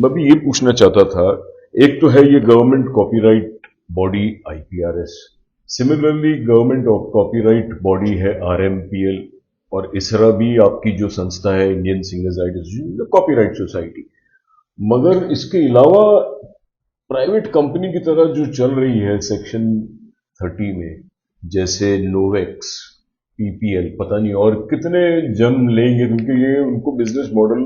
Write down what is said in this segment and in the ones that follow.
मैं भी ये पूछना चाहता था, एक तो है ये government copyright body IPRS, similarly government copyright body है आरएमपीएल, और इसरा भी आपकी जो संस्था है Indian singers right association, copyright society. मगर इसके अलावा प्राइवेट कंपनी की तरह जो चल रही है सेक्शन 30 में, जैसे नोवेक्स, पीपीएल, पता नहीं और कितने जन्म लेंगे, क्योंकि ये उनको बिजनेस मॉडल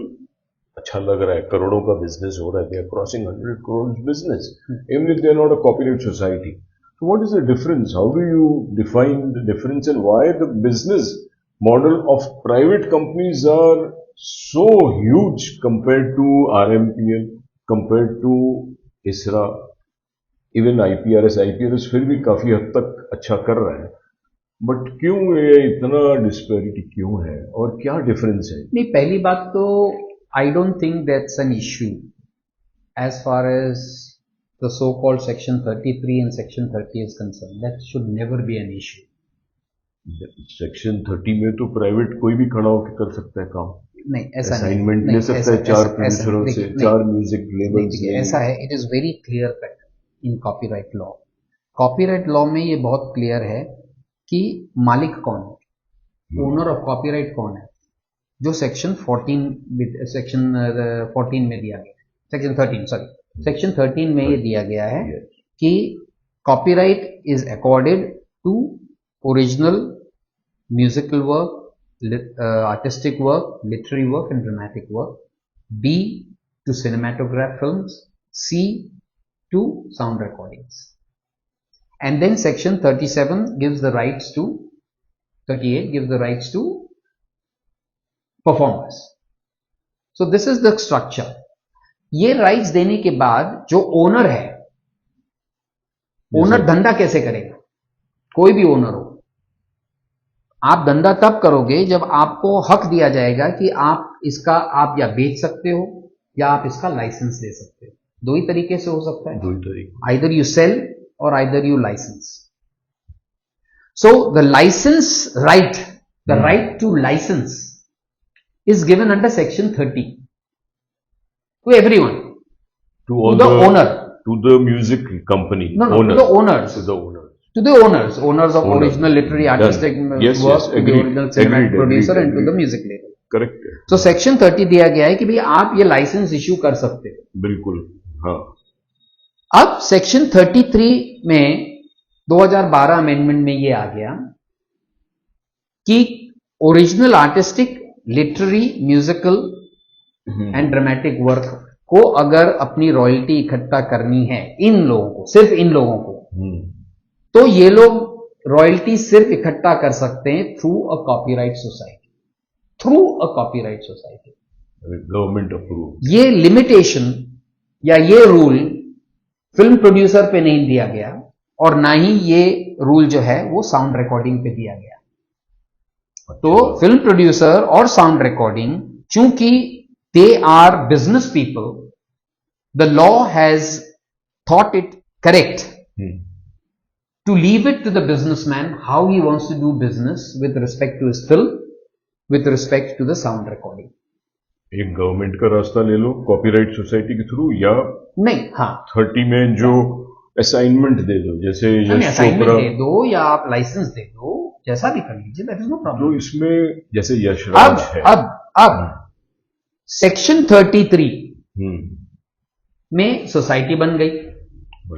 अच्छा लग रहा है, करोड़ों का बिजनेस हो रहा है, they are crossing 100 crores business, even if they are not a copyright society. So what is the difference? How do you define the difference, and why the business model of private companies are so huge compared to RMPL, compared to ISRA, even IPRS फिर भी काफी हद तक अच्छा कर रहा है, but क्यों ये इतना डिस्पैरिटी क्यों है और क्या डिफरेंस है? नहीं, पहली बात तो I don't think that's an issue as far as the so-called Section 33 and Section 30 is concerned. That should never be an issue. Section 30 में तो प्राइवेट कोई भी खड़ा होकर कर सकता है काम, नहीं ऐसा असाइनमेंट ले सकता है 4 प्रोड्यूसरों से, 4 म्यूजिक लेबल से। ऐसा है, it is very clear cut in copyright law. Copyright law में ये बहुत क्लियर है कि मालिक कौन है, ओनर ऑफ कॉपीराइट कौन है, जो सेक्शन 14 में दिया गया है, सेक्शन 13 में ये दिया गया है कि copyright is accorded to original musical work, artistic work, literary work and dramatic work, B to cinematograph films, C to sound recordings. And then section 37 gives the rights to, 38 gives the rights to performers. So this is the structure. ये rights देने के बाद जो owner है, owner धंधा कैसे करेगा? कोई भी ओनर हो, आप धंधा तब करोगे जब आपको हक दिया जाएगा कि आप इसका आप या बेच सकते हो या आप इसका लाइसेंस ले सकते हो। दो ही तरीके से हो सकता है, दो ही तरीके, आइदर यू सेल और either you license. So the licence right, the right to license is given under section 30 to everyone, to the owner, to the music company, to the owners, to the owners of original literary artistic work, to the original cinematic producer and to the music label. Correct. So section 30 दिया गया है कि भाई आप ये licence issue कर सकते हो। बिल्कुल, हाँ। अब सेक्शन 33 में 2012 अमेंडमेंट में ये आ गया कि original artistic, literary, musical and dramatic work को अगर अपनी रॉयल्टी इकट्ठा करनी है इन लोगों को, सिर्फ इन लोगों को, तो ये लोग रॉयल्टी सिर्फ इकट्ठा कर सकते हैं through a copyright society, through a copyright society, government approve. ये लिमिटेशन या ये रूल फिल्म प्रोड्यूसर पे नहीं दिया गया और ना ही ये रूल जो है वो साउंड रिकॉर्डिंग पे दिया गया। तो फिल्म प्रोड्यूसर और साउंड रिकॉर्डिंग, चूंकि they are business people, the law has thought it correct to leave it to the businessman how he wants to do business with respect to his film, with respect to the sound recording. एक government का रास्ता ले लो copyright society के through, या नहीं, हाँ 30 में जो असाइनमेंट दे दो, जैसे असाइनमेंट दे दो या आप लाइसेंस दे दो, जैसा भी कर लीजिए, दैट इज नो प्रॉब्लम। तो इसमें जैसे यशराज है, अब सेक्शन 33 में सोसाइटी बन गई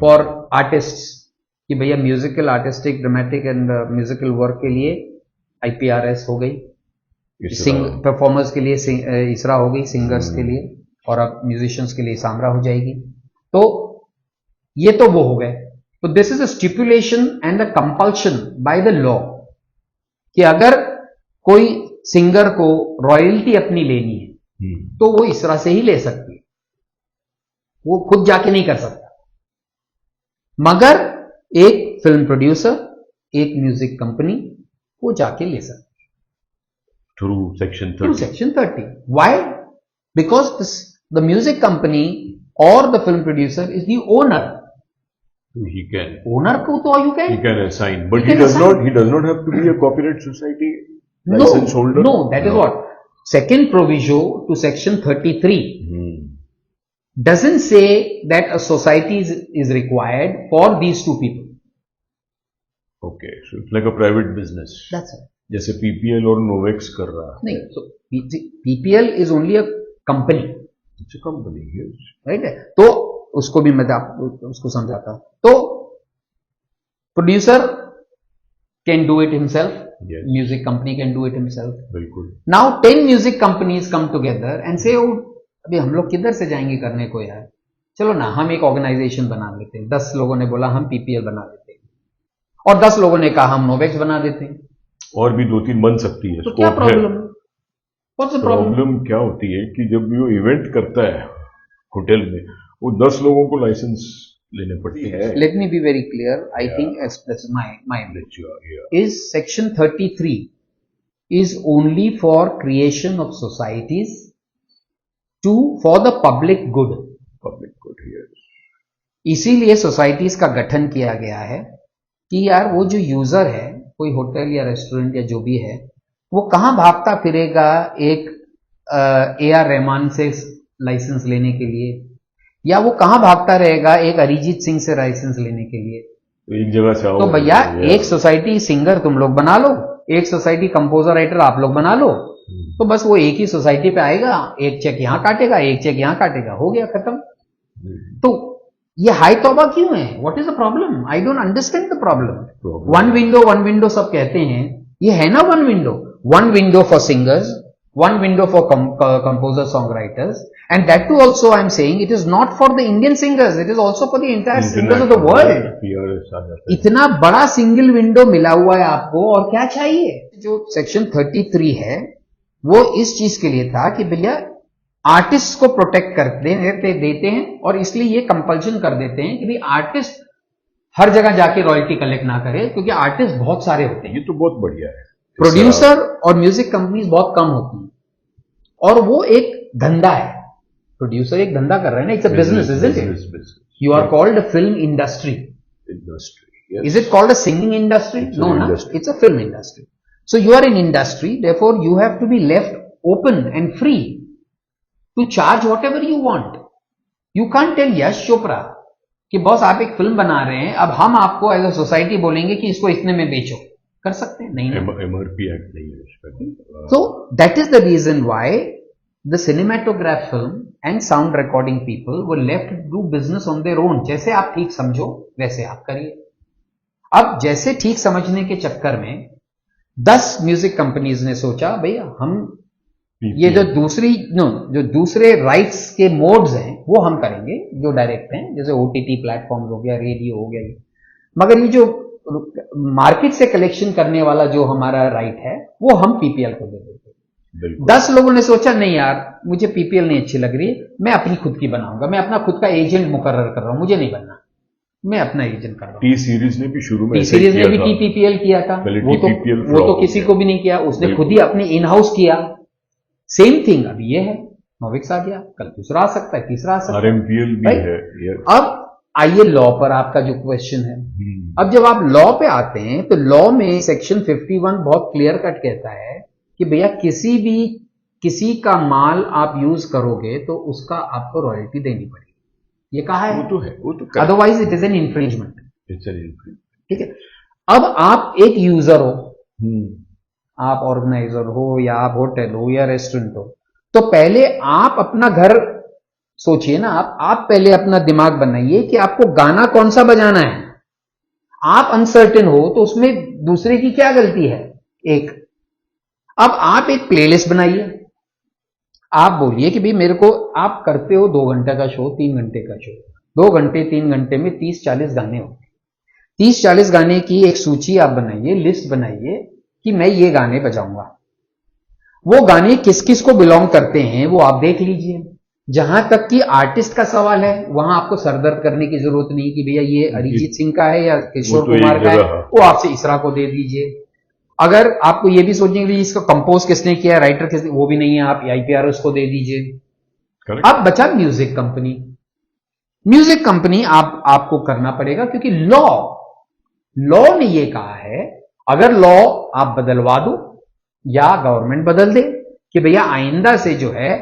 फॉर आर्टिस्ट्स कि भैया musical, artistic, dramatic and musical work के लिए आईपीआरएस हो गई, परफॉर्मर्स के लिए इसरा हो गई, सिंगर्स के लिए, और अब म्यूजिशियंस के लिए सामरा हो जाएगी। तो ये तो वो हो गए। तो this is a stipulation and a compulsion by the law कि अगर कोई सिंगर को रॉयल्टी अपनी लेनी है तो वो इसरा से ही ले सकती है, वो खुद जाके नहीं कर सकता। मगर एक फिल्म प्रोड्यूसर, एक म्यूजिक कंपनी वो जाके ले सकते हैं through section 30। Why? Because the music company और the film producer is the owner. He can. Owner को तो you can. He can assign, but he does not have to be a copyright society license holder. No, that is what second proviso to section 33 doesn't say that a society is required for these two people. Okay, so it's like a private business, That's it. जैसे PPL और नोवेक्स कर रहा है. नहीं, so PPL is only a company, it's a company, yes. Right है. तो उसको भी मैं उसको समझाता हूं. तो producer can do it himself, Yes. Music company can do it himself. बिल्कुल. Now 10 music companies come together and से अभी हम लोग किधर से जाएंगे करने को यार, चलो ना हम एक ऑर्गेनाइजेशन बना लेते हैं. 10 लोगों ने बोला हम पीपीएल बना देते हैं, और 10 लोगों ने कहा हम नोवेक्स बना देते हैं. और भी 2-3 बन सकती है. तो क्या प्रॉब्लम है? What's the problem? प्रॉब्लम क्या होती है कि जब वो इवेंट करता है होटल में, वो 10 लोगों को लाइसेंस लेने पड़ती है. Let me be very clear. I Yeah. think as that's my Yeah. is section 33 is only for creation of societies for the public good. Public good, yes. इसीलिए सोसाइटीज का गठन किया गया है कि यार वो जो यूजर है, कोई होटल या रेस्टोरेंट या जो भी है, वो कहां भागता फिरेगा एक AR रहमान से लाइसेंस लेने के लिए, या वो कहां भागता रहेगा एक अरिजीत सिंह से लाइसेंस लेने के लिए. तो एक जगह से आओ. तो भैया एक सोसाइटी सिंगर तुम लोग बना लो, एक सोसाइटी कंपोजर राइटर आप लोग बना लो, तो बस वो एक ही सोसाइटी पे आएगा, एक चेक यहां काटेगा, एक चेक यहां काटेगा, हो गया खत्म. तो ये हाई तौबा क्यों है? What is the problem? I don't understand the problem. One window सब कहते हैं, ये है ना one window for singers, one window for composers, songwriters, and that too also I am saying it is not for the Indian singers, it is also for the entire singers of the world. इतना बड़ा single window मिला हुआ है आपको, और क्या चाहिए? जो सेक्शन 33 है वो इस चीज के लिए था कि भैया आर्टिस्ट को प्रोटेक्ट करते देते हैं, और इसलिए ये कंपल्शन कर देते हैं कि भाई आर्टिस्ट हर जगह जाके रॉयल्टी कलेक्ट ना करे, क्योंकि आर्टिस्ट बहुत सारे होते हैं. ये तो बहुत बढ़िया है. प्रोड्यूसर और म्यूजिक कंपनीज बहुत कम होती हैं, और वो एक धंधा है. प्रोड्यूसर एक धंधा कर रहे हैं ना, it's a business, isn't it? You are called a film industry. Is it called a singing industry? No, no, it's a film industry. So you are in industry, therefore you have to be left open and free to charge whatever you want. You can't tell Yash Chopra कि boss आप एक film बना रहे हैं, अब हम आपको as a society बोलेंगे कि इसको इतने में बेचो. कर सकते हैं? नहीं. MRP एक्ट नहीं है. So that is the reason why the cinematograph film and sound recording people were left to do business on their own. जैसे आप ठीक समझो वैसे आप करिए. अब जैसे ठीक समझने के चक्कर में 10 म्यूजिक कंपनीज ने सोचा भैया हम ये जो दूसरे राइट्स के मोड्स हैं वो हम करेंगे जो डायरेक्ट हैं, जैसे OTT प्लेटफॉर्म हो गया, रेडियो हो गया, मगर ये जो मार्केट से कलेक्शन करने वाला जो हमारा राइट है वो हम पीपीएल को दे देते. 10 लोगों ने सोचा नहीं यार मुझे पीपीएल नहीं अच्छी लग रही है, मैं अपनी खुद की बनाऊंगा, मैं अपना खुद का एजेंट मुकर्रर कर रहा हूं, मुझे नहीं बनना, मैं अपना एजेंट कर रहा हूं. टी सीरीज ने भी शुरू में पीपीएल किया था, वो तो किसी को भी नहीं किया, उसने खुद ही अपने इन हाउस किया. सेम थिंग अभी ये है, नोवेक्स आ गया, कल दूसरा आ सकता है, तीसरा आ सकता है, RMPL भी है. अब आइए लॉ पर, आपका जो क्वेश्चन है. अब जब आप लॉ पे आते हैं तो लॉ में सेक्शन 51 बहुत क्लियर कट कहता है कि भैया किसी का माल आप यूज करोगे तो उसका आपको रॉयल्टी देनी पड़ेगी. ये कहा है, वो तो otherwise it is an infringement. ठीक है. अब आप एक यूजर हो, आप ऑर्गेनाइजर हो या आप होटल हो या रेस्टोरेंट हो, तो पहले आप अपना घर सोचिए ना, आप पहले अपना दिमाग बनाइए कि आपको गाना कौन सा बजाना है. आप अनसर्टेन हो तो उसमें दूसरे की क्या गलती है? एक, अब आप एक प्लेलिस्ट बनाइए, आप बोलिए कि भाई मेरे को, आप करते हो 2 घंटे का शो, 3 घंटे का शो, 2 घंटे 3 घंटे में 30-40 गाने होते हैं. 30-40 गाने की एक सूची आप बनाइए, लिस्ट बनाइए कि मैं ये गाने बजाऊंगा. वो गाने किस किस को बिलोंग करते हैं वो आप देख लीजिए. जहां तक कि आर्टिस्ट का सवाल है वहां आपको सरदर्द करने की जरूरत नहीं कि भैया ये अरिजीत सिंह का है या किशोर कुमार का है, वो आपसे इसरा को दे दीजिए. अगर आपको ये भी सोचेंगे कि इसको कंपोज किसने किया, राइटर किसने, वो भी नहीं है, आप IPRS को दे दीजिए. अब बचा म्यूजिक कंपनी. म्यूजिक कंपनी आपको करना पड़ेगा, क्योंकि लॉ ने ये कहा है अगर लॉ आप बदलवा दो या गवर्नमेंट बदल दे कि भैया आइंदा से जो है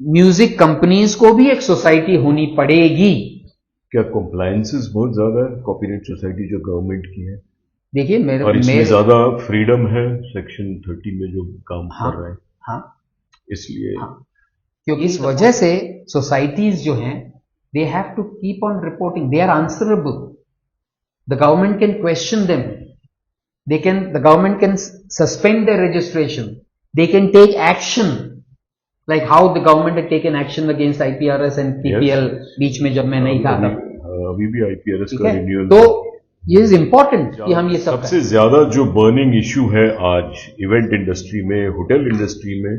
म्यूजिक कंपनीज को भी एक सोसाइटी होनी पड़ेगी। क्या कॉम्प्लायंसेस बहुत ज्यादा है कॉपीराइट सोसाइटी जो गवर्नमेंट की है? देखिए और इसमें ज्यादा फ्रीडम है सेक्शन 30 में जो काम कर रहा है, हाँ, इसलिए क्योंकि इस वजह से सोसाइटीज जो हैं they have to keep on reporting, they are answerable, the government can question them, the government can suspend their registration, they can take action, like how the government had taken action against IPRS and PPL बीच में जब मैं नहीं था तब, अभी भी IPRS का renewal. तो ये इज इंपॉर्टेंट कि हम ये सब सबसे ज्यादा जो बर्निंग इश्यू है आज इवेंट इंडस्ट्री में, होटल इंडस्ट्री में,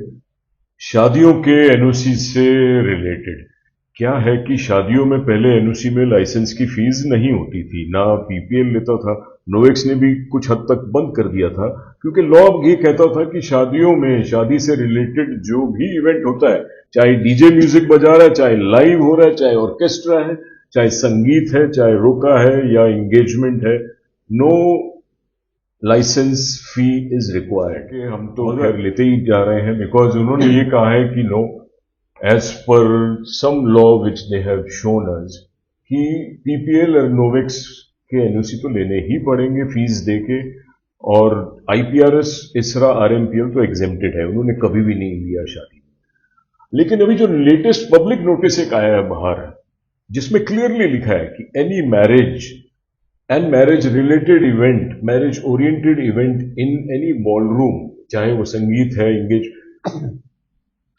शादियों के एनओसी से रिलेटेड क्या है कि शादियों में पहले एनओसी में लाइसेंस की फीस नहीं होती थी, ना पीपीएल लेता था। नोवेक्स ने भी कुछ हद तक बंद कर दिया था क्योंकि लॉ ये कहता था कि शादियों में, शादी से रिलेटेड जो भी इवेंट होता है, चाहे डीजे म्यूजिक बजा रहा है, चाहे लाइव हो रहा है, चाहे ऑर्केस्ट्रा है, चाहे संगीत है, चाहे रोका है या एंगेजमेंट है, no licence fee is required. हम तो खैर लेते ही जा रहे हैं बिकॉज उन्होंने ये कहा है कि no, as per some law which they have shown us कि पीपीएल और नोवेक्स के एनओसी तो लेने ही पड़ेंगे फीस देके, और आईपीआरएस, इसरा, आरएमपीएल तो एग्जेम्प्टेड है, उन्होंने कभी भी नहीं लिया शादी। लेकिन अभी जो लेटेस्ट पब्लिक नोटिस एक आया है बाहर, जिसमें क्लियरली लिखा है कि any marriage and marriage related event, marriage oriented event in any ballroom, चाहे वो संगीत है, engage,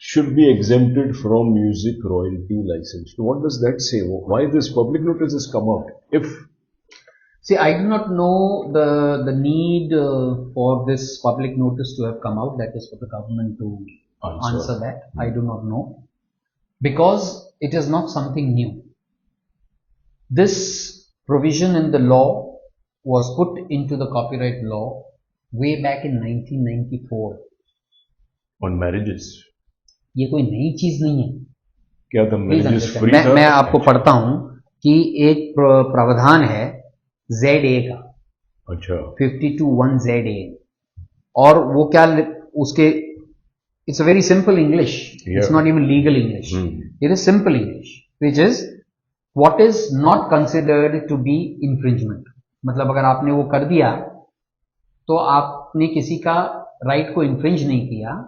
should be exempted from music royalty license. So what does that say? Why this public notice has come out? See, I do not know the need for this public notice to have come out. That is for the government to answer that. I do not know, because it is not something new. This provision in the law was put into the copyright law way back in 1994. On marriages. ये कोई नई चीज नहीं है। क्या था marriages free था? मैं आपको पढ़ता हूं कि एक प्रावधान है ZA का, अच्छा, 52(1) ZA, और वो क्या उसके, it's a very simple English, it's not even legal English, it is simple English, which is what is not considered to be infringement. मतलब अगर आपने वो कर दिया तो आपने किसी का राइट को इंफ्रिंज नहीं किया,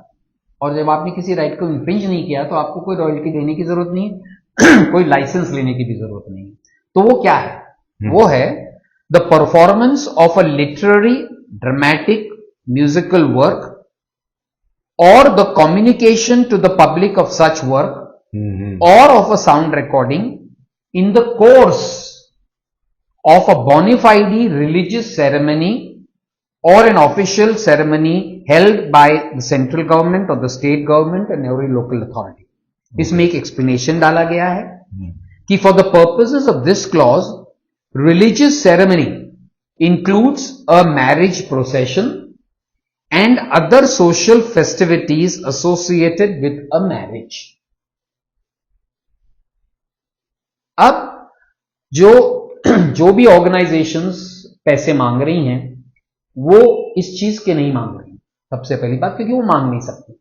और जब आपने किसी राइट को इंफ्रिंज नहीं किया तो आपको कोई रॉयल्टी देने की जरूरत नहीं है, कोई लाइसेंस लेने की भी जरूरत नहीं है। तो वो क्या है? वो है the performance of a literary, dramatic, musical work और the communication to the public of such work और of a sound recording in the course of a bonafide religious ceremony or an official ceremony held by the central government or the state government and every local authority. इसमें एक explanation डाला गया है कि for the purposes of this clause, religious ceremony includes a marriage procession and other social festivities associated with a marriage. अब जो भी organizations पैसे मांग रही हैं वो इस चीज के नहीं मांग रही, सबसे पहली बात, क्योंकि वो मांग नहीं सकती,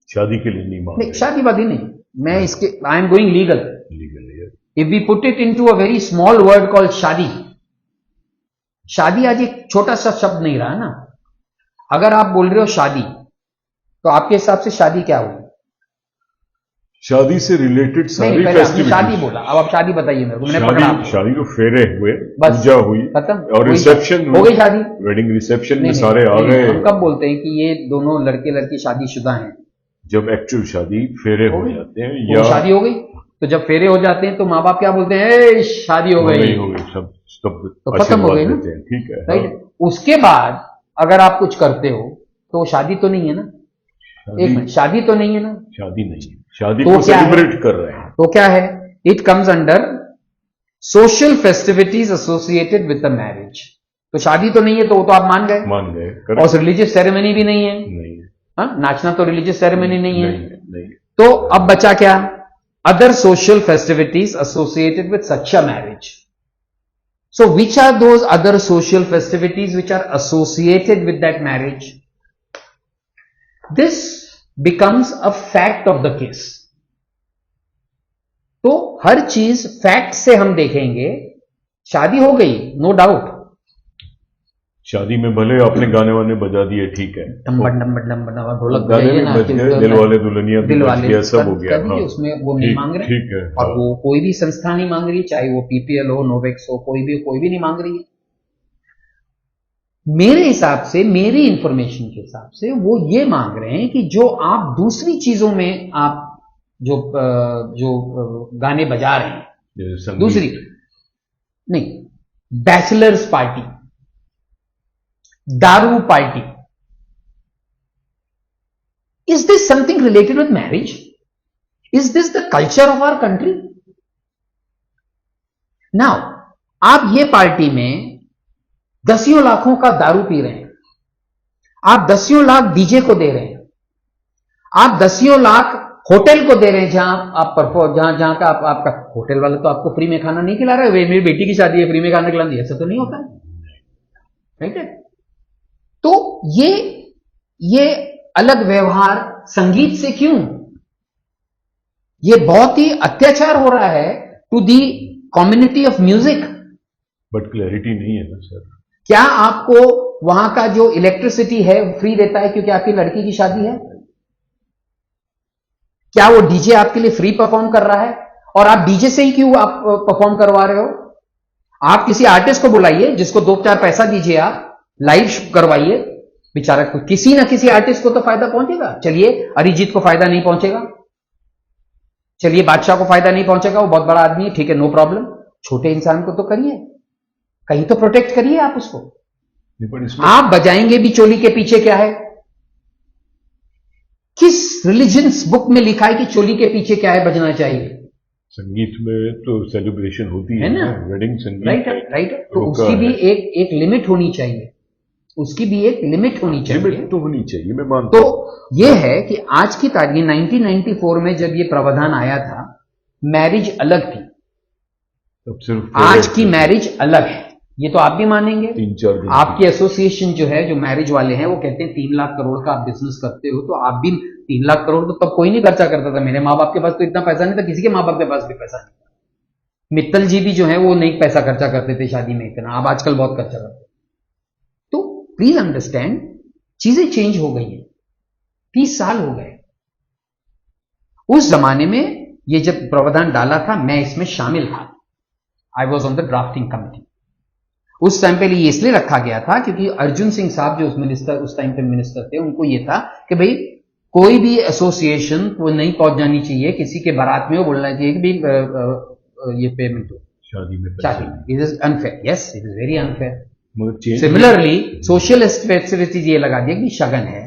शादी के लिए नहीं मांग रही, शादी वादी नहीं। मैं इसके I am going legal. If we put it into a very small word called शादी, शादी आज एक छोटा सा शब्द नहीं रहा ना। अगर आप बोल रहे हो शादी, तो आपके हिसाब से शादी क्या हुई? शादी से रिलेटेड सारी फेस्टिविटीज। शादी बोला, अब आप शादी बताइए मेरे को, मैंने पकड़ा। शादी तो फेरे हुए, पूजा हुई, खत्म, और रिसेप्शन हो गई शादी, वेडिंग रिसेप्शन में सारे आ गए। हम कब बोलते हैं कि ये दोनों लड़के लड़की शादीशुदा हैं? जब एक्चुअल शादी फेरे हो जाते हैं या शादी हो गई, तो जब फेरे हो जाते हैं तो माँ बाप क्या बोलते हैं? शादी हो गई, सब तो खत्म हो गई ना, ठीक है, राइट। उसके बाद अगर आप कुछ करते हो तो शादी तो नहीं है ना, एक मिनट, शादी तो नहीं है ना, शादी नहीं है, शादी को सेलिब्रेट कर रहे हैं, तो क्या है? It comes under social festivities associated with the marriage. तो शादी तो नहीं है, तो वो तो आप मान गए, और रिलीजियस सेरेमनी भी नहीं है, नाचना तो रिलीजियस सेरेमनी नहीं है, तो अब बचा क्या? Other social festivities associated with such a marriage. So which are those other social festivities which are associated with that marriage? This becomes a fact of the case. तो हर चीज फैक्ट से हम देखेंगे। शादी हो गई, नो डाउट, शादी में भले आपने गाने वाने बजा दिए, ठीक है, डम्बन डम्बन डम्बन ढोलक गाने बजाइए भी ना, बज गए, दिल वाले दुल्हनिया भी बज गया, सब हो गया। हाँ, उसमें वो नहीं मांग रहे, ठीक है। और वो कोई भी संस्था नहीं मांग रही, चाहे वो पीपीएल हो, नोवेक्स हो, कोई भी नहीं मांग रही है। मेरे हिसाब से, मेरी इंफॉर्मेशन के हिसाब से वो ये मांग रहे हैं कि जो आप दूसरी चीजों में आप जो गाने बजा रहे हैं, दूसरी नहीं, बैचलर्स पार्टी, दारू party, is this something related with marriage? Is this the culture of our country? Now आप ये पार्टी में दसियों लाखों का दारू पी रहे हैं, आप दसियों लाख डीजे को दे रहे हैं, आप दसियों लाख होटल को दे रहे हैं, जहां का आपका होटल वाले तो आपको फ्री में खाना नहीं खिला रहे, मेरी बेटी की शादी है फ्री में खाना खिला दिया, ऐसा तो नहीं होता है, राइट है? तो ये अलग व्यवहार संगीत से क्यों? ये बहुत ही अत्याचार हो रहा है to the community of music. But clarity नहीं है ना सर। क्या आपको वहां का जो इलेक्ट्रिसिटी है फ्री देता है क्योंकि आपकी लड़की की शादी है? क्या वो डीजे आपके लिए फ्री परफॉर्म कर रहा है? और आप डीजे से ही क्यों आप परफॉर्म करवा रहे हो? आप किसी आर्टिस्ट को बुलाइए, जिसको 2-4 पैसा दीजिए, आप लाइव करवाइए, बेचारा किसी ना किसी आर्टिस्ट को तो फायदा पहुंचेगा। चलिए अरिजीत को फायदा नहीं पहुंचेगा, चलिए बादशाह को फायदा नहीं पहुंचेगा, वो बहुत बड़ा आदमी है, ठीक है, नो प्रॉब्लम, छोटे इंसान को तो करिए, कहीं तो प्रोटेक्ट करिए आप उसको। आप बजाएंगे भी चोली के पीछे क्या है? किस रिलीजन्स बुक में लिखा है कि चोली के पीछे क्या है बजना चाहिए? संगीत में तो सेलिब्रेशन होती है ना, वेडिंग संगीत, राइट। तो उसकी भी एक लिमिट होनी चाहिए, उसकी भी एक लिमिट होनी चाहिए। लिमिट तो होनी चाहिए, मैं मानता हूं। तो ये है कि आज की तारीख 1994 में जब ये प्रावधान आया था, मैरिज अलग थी, तब सिर्फ आज की मैरिज अलग है, ये तो आप भी मानेंगे। 3-4 दिन आपकी एसोसिएशन जो है, जो मैरिज वाले हैं, वो कहते हैं 3 लाख करोड़ का आप बिजनेस करते हो, तो आप भी 3 लाख करोड़ तो तब कोई नहीं खर्चा करता था। मेरे माँ बाप के पास तो इतना पैसा नहीं था, किसी के माँ बाप के पास भी पैसा नहीं था। मित्तल जी भी जो है वो नहीं पैसा खर्चा करते थे शादी में इतना, आप आजकल बहुत खर्चा करते। तो प्लीज अंडरस्टैंड, चीजें चेंज हो गई है, 30 साल हो गए। उस जमाने में ये जब प्रावधान डाला था, मैं इसमें शामिल था, I was on the drafting committee. उस टाइम पे ये इसलिए रखा गया था क्योंकि अर्जुन सिंह साहब जो उस टाइम पे मिनिस्टर थे, उनको ये था कि भाई कोई भी एसोसिएशन को नहीं पहुंच जानी चाहिए किसी के बारात में, वो बोलना चाहिए कि भाई ये पेमेंट हो शादी में, it is unfair. Yes, it is very unfair. Similarly social facilities ये लगा दिया कि शगन है,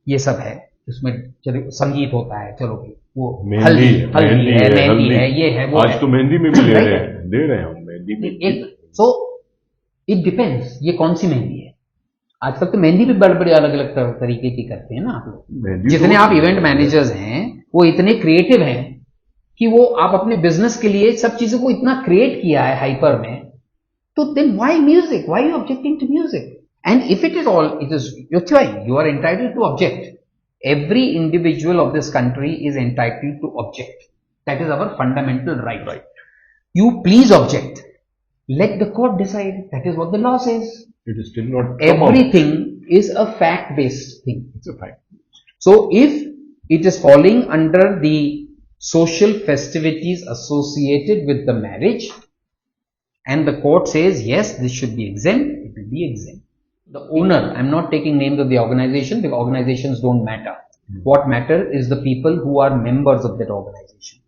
ये सब है, उसमें चलो संगीत होता है, चलो वो हल्दी है, मेहंदी है, ये है, वो आज तो मेहंदी में भी दे रहे हैं मेहंदी में। सो इट डिपेंड्स, ये कौन सी मेहंदी है। आजकल तो मेहंदी भी बड़े बड़े अलग अलग तरीके की करते हैं ना आप लोग। जितने आप इवेंट मैनेजर्स हैं वो इतने क्रिएटिव हैं कि वो आप अपने बिजनेस के लिए सब चीजों को इतना क्रिएट किया है हाइपर में। तो then why music, why you objecting to music? And if it is all, it is your choice, you are entitled to object. Every individual of this country is entitled to object. That is our fundamental right. You please object. Let the court decide. That is what the law says. It is still not. Everything is a fact-based thing. It's a fact. So if it is falling under the social festivities associated with the marriage, and the court says yes, this should be exempt, it will be exempt. The owner, I'm not taking names of the organization, the organizations don't matter. What matters is the people who are members of that organization.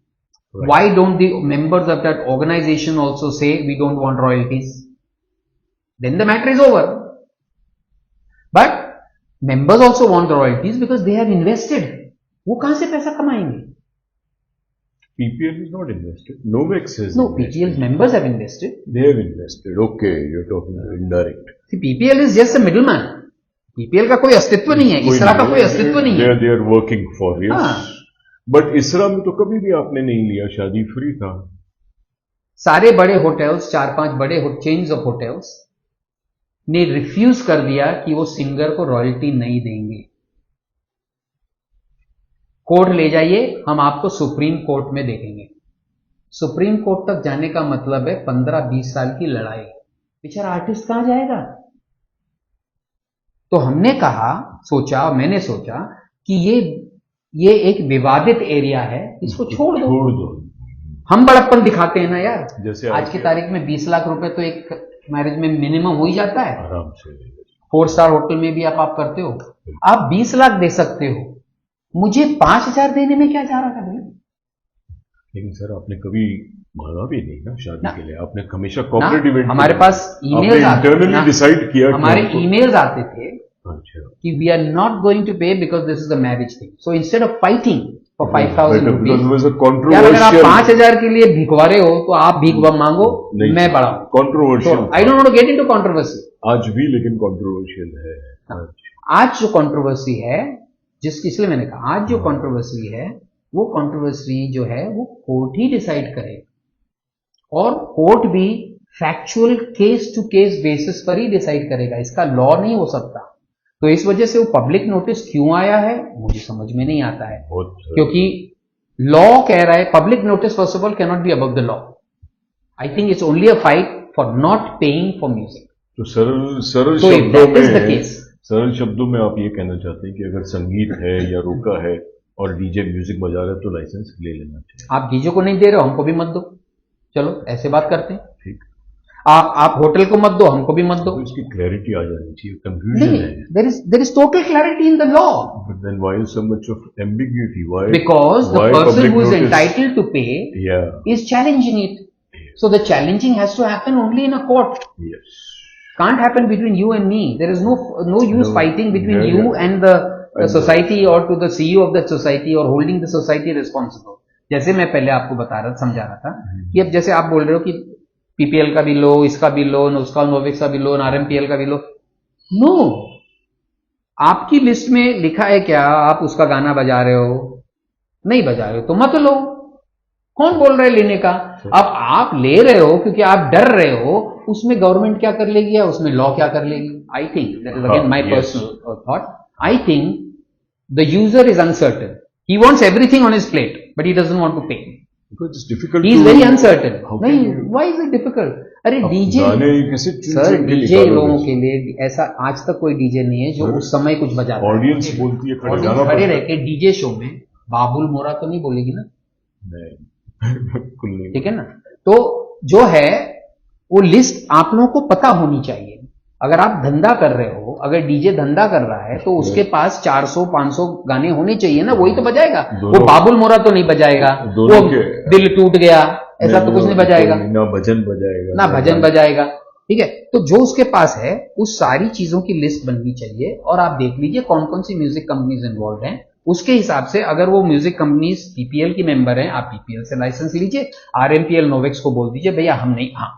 Right. Why don't the members of that organization also say we don't want royalties? Then the matter is over. But members also want the royalties because they have invested. वो कहां से पैसा कमाएंगे? PPL is not invested. Novex has no, PPL's members have invested. They have invested. Okay, you're talking indirect. See, PPL is just a middleman. PPL का कोई अस्तित्व नहीं है, इसरा का कोई अस्तित्व नहीं है। They are working for you. But इसरा में तो कभी भी आपने नहीं लिया, शादी फ्री था। सारे बड़े होटल्स, 4-5 बड़े चेन्स ऑफ होटल्स ने रिफ्यूज कर दिया कि वो सिंगर को रॉयल्टी नहीं देंगे। कोर्ट ले जाइए, हम आपको सुप्रीम कोर्ट में देखेंगे। सुप्रीम कोर्ट तक जाने का मतलब है 15-20 साल की लड़ाई। बेचारा आर्टिस्ट कहां जाएगा? तो हमने कहा, सोचा, मैंने सोचा कि ये एक विवादित एरिया है, इसको छोड़ दो। हम बड़प्पन दिखाते हैं ना यार। जैसे आज की तारीख में 20 लाख रुपए तो एक मैरिज में मिनिमम हो ही जाता है। आराम से 4 स्टार होटल में भी आप करते हो, आप 20 लाख दे सकते हो, मुझे 5,000 देने में क्या जा रहा था भाई? लेकिन सर आपने कभी मांगा भी नहीं ना शादी के लिए, आपने हमेशा कॉर्पोरेट इवेंट, हमारे पास ईमेल्स इंटरनली डिसाइड किया, हमारे ईमेल्स आते थे अच्छा कि we are not going to pay because this is a marriage thing, so instead of fighting for 5,000 rupees, यार अगर आप 5,000 के लिए भिखवारे हो तो आप भीख मांगो, मैं बड़ा हूं। Controversial, I don't want to get into controversy आज भी, लेकिन कॉन्ट्रोवर्शियल है। आज जो कंट्रोवर्सी है, इसलिए मैंने कहा आज जो कंट्रोवर्सी है, वो कंट्रोवर्सी जो है वो कोर्ट ही डिसाइड करेगा, और कोर्ट भी factual case to case basis पर ही डिसाइड करेगा, इसका लॉ नहीं हो सकता। तो इस वजह से वो पब्लिक नोटिस क्यों आया है मुझे समझ में नहीं आता है, क्योंकि लॉ कह रहा है public notice first of all can not be above the law. I think it's only a fight for not paying for music. तो सरल शब्दों में आप ये कहना चाहते हैं कि अगर संगीत है या रोका है और डीजे म्यूजिक बजा रहे हैं तो लाइसेंस ले लेना चाहिए। आप डीजे को नहीं दे रहे हो, हमको भी मत दो, चलो ऐसे बात करते हैं। ठीक, आप होटल को मत दो, हमको भी मत दो, तो इसकी क्लैरिटी आ जानी चाहिए, कंफ्यूजन है। There is total clarity in the law, but then why so much of ambiguity? Why? Because the person who is entitled to pay is challenging it, so the challenging has to happen only in a court. Yes, can't happen between you and me. There is no use fighting between you and the society, or to the CEO of that society, or holding the society responsible. जैसे मैं पहले आपको समझा रहा था कि अब जैसे आप बोल रहे हो कि पीपीएल का भी लो, इसका भी लो, उसका नोवेक्स का भी लो, आरएमपीएल का भी लो। नो, आपकी लिस्ट में लिखा है क्या आप उसका गाना बजा रहे हो? नहीं बजा रहे हो तो मत लो। कौन बोल रहा है लेने का? अब आप ले रहे हो क्योंकि आप डर रहे हो, उसमें गवर्नमेंट क्या कर लेगी या उसमें लॉ क्या कर लेगी? I think that is again my personal thought. I think the user is uncertain, he wants everything on his plate but he doesn't want to pay, it's difficult, he is very uncertain. नहीं, why is it difficult? अरे DJ, sir DJ लोगों के लिए ऐसा आज तक कोई DJ नहीं है जो उस समय कुछ बजाता है। ऑडियंस बोलती है, खड़े रह के डीजे शो में बाबुल मोरा तो नहीं बोलेगी ना? नहीं, ठीक है ना? तो जो है वो लिस्ट आप लोगों को पता होनी चाहिए। अगर आप धंधा कर रहे हो, अगर डीजे धंधा कर रहा है तो उसके पास 400-500 गाने होने चाहिए ना, वही तो बजाएगा। वो बाबुल मोरा तो नहीं बजाएगा, वो दिल टूट गया ऐसा तो कुछ नहीं बजाएगा, ना भजन बजाएगा, ना भजन बजाएगा। ठीक है, तो जो उसके पास है उस सारी चीजों की लिस्ट बननी चाहिए, और आप देख लीजिए कौन कौन सी म्यूजिक कंपनीज इन्वॉल्व हैं, उसके हिसाब से अगर वो म्यूजिक कंपनीज पीपीएल की मेंबर हैं, आप पीपीएल से लाइसेंस लीजिए। आरएमपीएल नोवेक्स को बोल दीजिए भैया हम नहीं, हाँ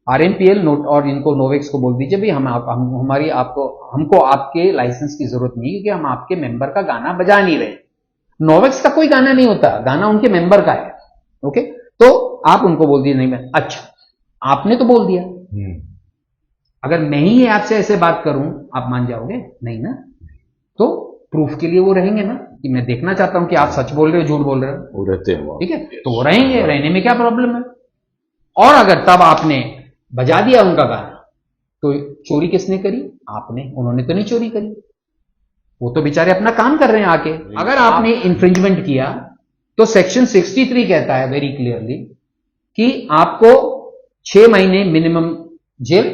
आरएमपीएल नोट और इनको नोवेक्स को बोल दीजिए भाई हमको आपके लाइसेंस की जरूरत नहीं, क्योंकि हम आपके मेंबर का गाना बजा नहीं रहे। नोवेक्स का कोई गाना नहीं होता, गाना उनके मेंबर का है। ओके, तो आप उनको बोल दिए नहीं मैं, अच्छा आपने तो बोल दिया, अगर मैं ही आपसे ऐसे बात करूं आप मान जाओगे? नहीं ना। तो प्रूफ के लिए वो रहेंगे ना, कि मैं देखना चाहता हूं कि आप सच बोल रहे हो झूठ बोल रहे हो, वो रहते हैं। ठीक है, तो वो रहेंगे, रहने में क्या प्रॉब्लम है? और अगर तब आपने बजा दिया उनका गाना तो चोरी किसने करी? आपने, उन्होंने तो नहीं चोरी करी, वो तो बेचारे अपना काम कर रहे हैं आके। अगर आपने इंफ्रिंजमेंट किया तो सेक्शन 63 कहता है वेरी क्लियरली कि आपको 6 महीने मिनिमम जेल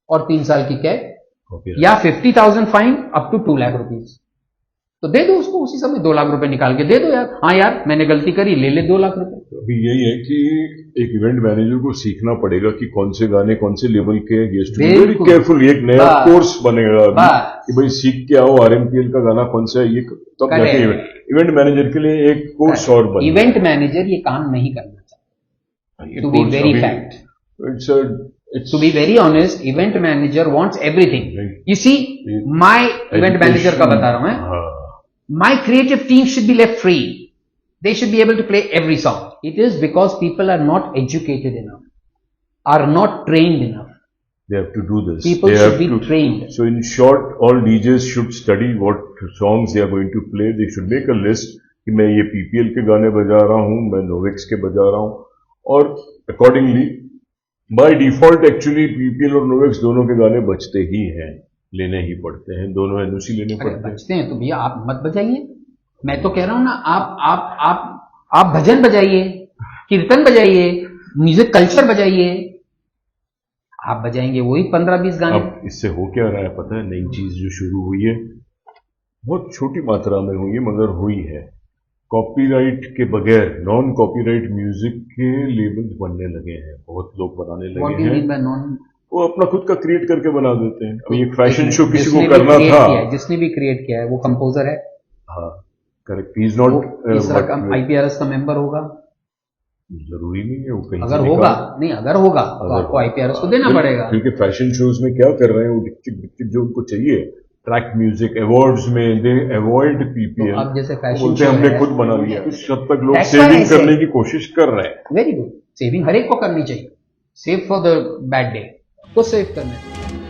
और 3 साल की कैद या 50,000 fine up to 2 lakh rupees. तो दे दो उसको, उसी समय 2 लाख रुपए निकाल के दे दो यार, हाँ यार मैंने गलती करी, ले ले 2 लाख रुपए। अभी यही है कि एक इवेंट मैनेजर को सीखना पड़ेगा कि कौन से गाने कौन से लेवल के, वेरी केयरफुल, एक नया कोर्स बनेगा कि भाई सीख के आओ आरएमपीएल का गाना कौन सा है, ये तब जाके इवेंट मैनेजर के लिए एक कोर्स और बनेगा। इवेंट मैनेजर ये काम नहीं करना चाहिए, to be very fact, to be very honest, event manager wants everything. You see, my event manager का बता रहा हूं मैं, my creative team should be left free. They should be able to play every song. It is because people are not educated enough, are not trained enough. They have to do this. People should be trained. So in short, all DJs should study what songs they are going to play. They should make a list कि मैं ये PPL के गाने बजा रहा हूं, मैं नोवेक्स के बजा रहा हूं, और accordingly by default actually PPL और नोवेक्स दोनों के गाने बजते ही हैं, लेने ही पड़ते हैं, दोनों एनओसी लेने अरे पड़ते हैं। बजते हैं तो भैया आप मत बजाइए, मैं तो कह रहा हूं ना, आप भजन बजाइए, कीर्तन बजाइए, म्यूजिक कल्चर बजाइए, आप बजाएंगे वही 15-20 गाने। अब इससे हो क्या रहा है पता है, नई चीज जो शुरू हुई है, बहुत छोटी मात्रा में हुई है मगर हुई है, कॉपीराइट के बगैर नॉन कॉपीराइट म्यूजिक के लेबल्स बनने लगे हैं, बहुत लोग बनाने What लगे do you हैं। mean by non? वो अपना खुद का क्रिएट करके बना देते हैं। अभी एक फैशन शो किसी जिसने को भी करना create था, किया है, जिसने भी क्रिएट किया है वो कंपोजर है, हाँ करेक्ट, ही इज नॉट इस रकम आईपीआरएस का मेंबर होगा, जरूरी नहीं है वो कहीं अगर से होगा निकाल- नहीं, अगर होगा तो अगर आपको आईपीआरएस को देना पड़ेगा। क्योंकि फैशन शोज में क्या कर रहे हैं वो डिक्टिक जो उनको चाहिए, ट्रैक म्यूजिक अवार्ड्स में दे अवॉइड तो पीपीएल, अब जैसे फैशन बोलते शो हैं हमने है, खुद बना लिया। कुछ हद तक लोग That's why saving I say- करने की कोशिश कर रहे हैं। वेरी गुड, सेविंग हर एक को करनी चाहिए, save for the bad day, को सेव करना है।